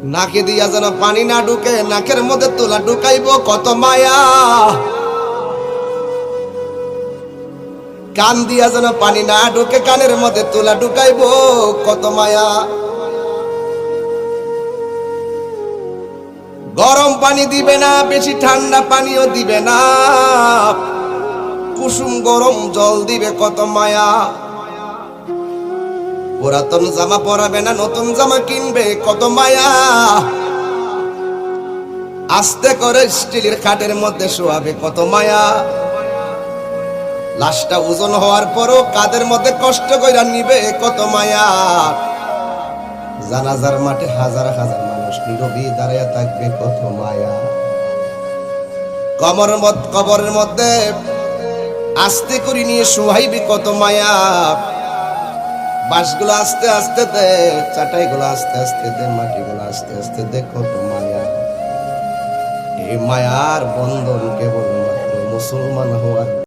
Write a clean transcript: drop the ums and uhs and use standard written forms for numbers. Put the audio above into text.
নাকে দিয়া যেন পানি না ঢুকে, নাকের মধ্যে তুলা ঢুকাইব কত মায়া। কান দিয়া যেন পানি না ঢুকে, কানের মধ্যে তুলা ঢুকাইব কত মায়া। গরম পানি দিবে না, বেশি ঠান্ডা পানিও দিবে না, কুসুম গরম জল দিবে কত মায়া। পুরাতন জামা পরাবে না, নতুন জামা কিনবে কত মায়া। আস্তে করে স্টিলের খাটের মধ্যে শোয়াবে কত মায়া। লাশটা ওজন হওয়ার পরও কাদের মধ্যে কষ্ট কইরা নিবে কত মায়া। জানাজার মাঠে হাজার হাজার মানুষ নীরবে দাঁড়িয়ে থাকবে কত মায়া। কবরের মধ্যে আস্তে করে নিয়ে শোয়াইবে কত মায়া। বাঁশগুলো আস্তে আস্তে দে, চাটাইগুলো আস্তে আস্তে দে, মাটিগুলো আস্তে আস্তে দে কত মায়া। এই মায়ার বন্ধন কেবলমাত্র মুসলমান হওয়ার